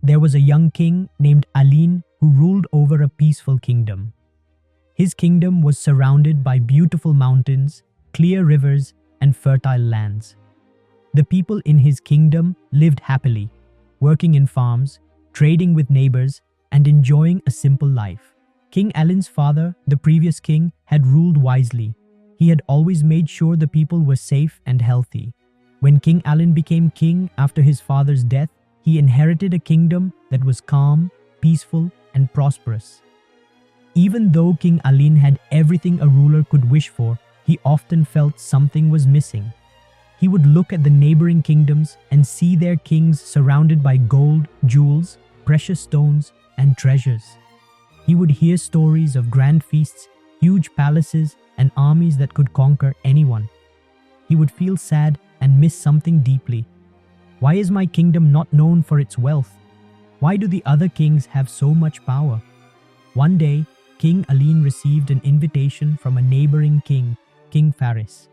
there was a young king named Aline who ruled over a peaceful kingdom. His kingdom was surrounded by beautiful mountains, clear rivers, and fertile lands. The people in his kingdom lived happily, working in farms, trading with neighbors, and enjoying a simple life. King Alin's father, the previous king, had ruled wisely. He had always made sure the people were safe and healthy. When King Alin became king after his father's death, he inherited a kingdom that was calm, peaceful, and prosperous. Even though King Alin had everything a ruler could wish for, he often felt something was missing. He would look at the neighboring kingdoms and see their kings surrounded by gold, jewels, precious stones, and treasures. He would hear stories of grand feasts, huge palaces, and armies that could conquer anyone. He would feel sad and miss something deeply. Why is my kingdom not known for its wealth? Why do the other kings have so much power? One day, King Alin received an invitation from a neighboring king, King Faris.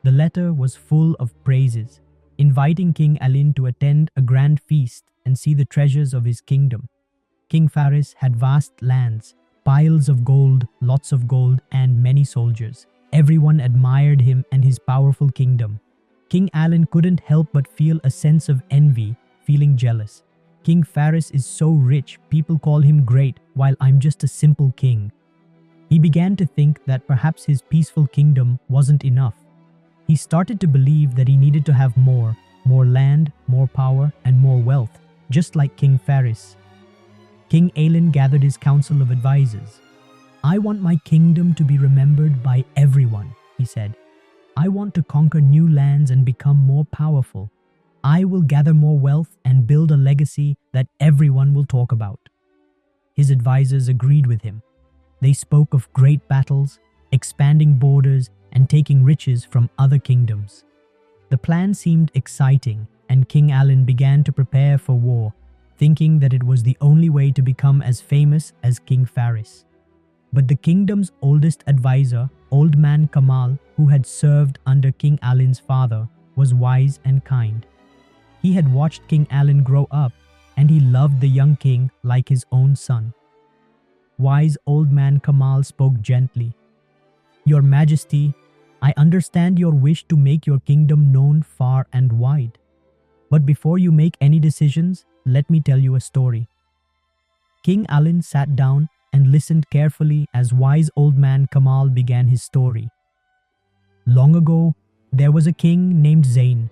The letter was full of praises, inviting King Alin to attend a grand feast and see the treasures of his kingdom. King Faris had vast lands, piles of gold, lots of gold, and many soldiers. Everyone admired him and his powerful kingdom. King Alin couldn't help but feel a sense of envy, feeling jealous. King Faris is so rich, people call him great, while I'm just a simple king. He began to think that perhaps his peaceful kingdom wasn't enough. He started to believe that he needed to have more land, more power, and more wealth, just like King Faris. King Alin gathered his council of advisors. I want my kingdom to be remembered by everyone, he said. I want to conquer new lands and become more powerful. I will gather more wealth and build a legacy that everyone will talk about. His advisors agreed with him. They spoke of great battles, expanding borders, and taking riches from other kingdoms. The plan seemed exciting, and King Alin began to prepare for war, thinking that it was the only way to become as famous as King Faris. But the kingdom's oldest advisor, Old Man Kamal, who had served under King Alin's father, was wise and kind. He had watched King Alin grow up, and he loved the young king like his own son. Wise Old Man Kamal spoke gently. Your Majesty, I understand your wish to make your kingdom known far and wide. But before you make any decisions, let me tell you a story. King Alin sat down and listened carefully as wise Old Man Kamal began his story. Long ago, there was a king named Zain.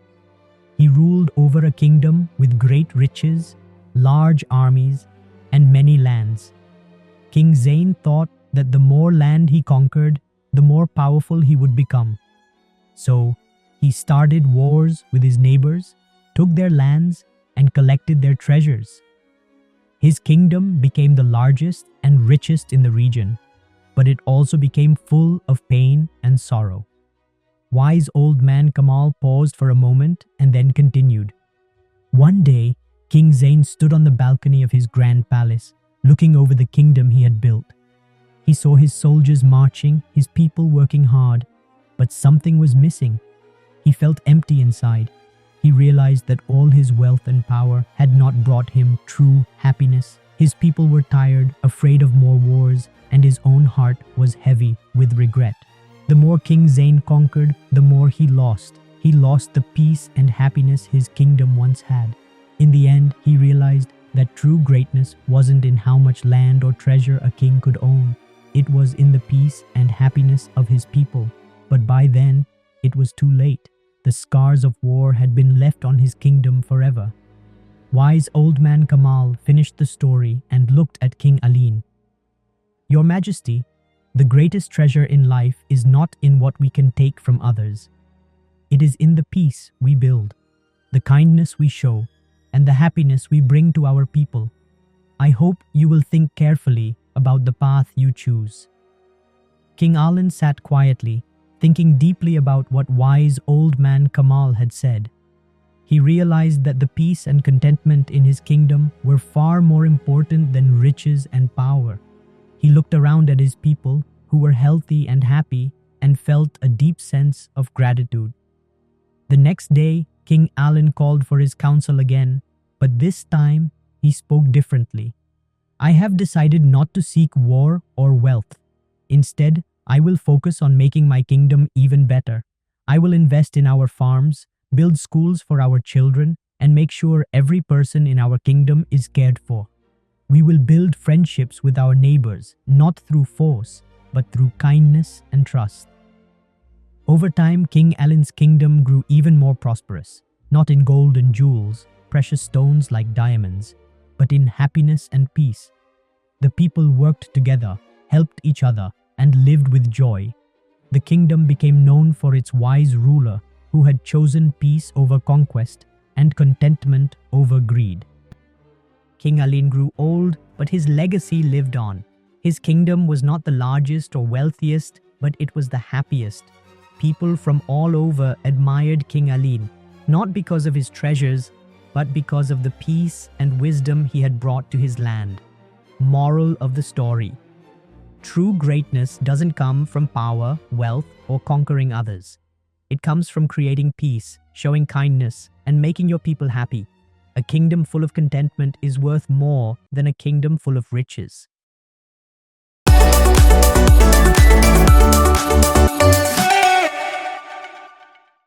He ruled over a kingdom with great riches, large armies, and many lands. King Zain thought that the more land he conquered, the more powerful he would become. So, he started wars with his neighbors, took their lands, and collected their treasures. His kingdom became the largest and richest in the region, but it also became full of pain and sorrow. Wise Old Man Kamal paused for a moment and then continued. One day, King Zain stood on the balcony of his grand palace, looking over the kingdom he had built. He saw his soldiers marching, his people working hard, but something was missing. He felt empty inside. He realized that all his wealth and power had not brought him true happiness. His people were tired, afraid of more wars, and his own heart was heavy with regret. The more King Zain conquered, the more he lost. He lost the peace and happiness his kingdom once had. In the end, he realized that true greatness wasn't in how much land or treasure a king could own. It was in the peace and happiness of his people. But by then, it was too late. The scars of war had been left on his kingdom forever. Wise Old Man Kamal finished the story and looked at King Alin. Your Majesty, the greatest treasure in life is not in what we can take from others. It is in the peace we build, the kindness we show, and the happiness we bring to our people. I hope you will think carefully about the path you choose. King Alin sat quietly, thinking deeply about what wise Old Man Kamal had said. He realized that the peace and contentment in his kingdom were far more important than riches and power. He looked around at his people, who were healthy and happy, and felt a deep sense of gratitude. The next day, King Alin called for his council again, but this time he spoke differently. I have decided not to seek war or wealth. Instead, I will focus on making my kingdom even better. I will invest in our farms, build schools for our children, and make sure every person in our kingdom is cared for. We will build friendships with our neighbors, not through force, but through kindness and trust. Over time, King Alin's kingdom grew even more prosperous, not in gold and jewels, precious stones like diamonds, but in happiness and peace. The people worked together, helped each other, and lived with joy. The kingdom became known for its wise ruler who had chosen peace over conquest and contentment over greed. King Alin grew old, but his legacy lived on. His kingdom was not the largest or wealthiest, but it was the happiest. People from all over admired King Alin, not because of his treasures, but because of the peace and wisdom he had brought to his land. Moral of the story: true greatness doesn't come from power, wealth, or conquering others. It comes from creating peace, showing kindness, and making your people happy. A kingdom full of contentment is worth more than a kingdom full of riches.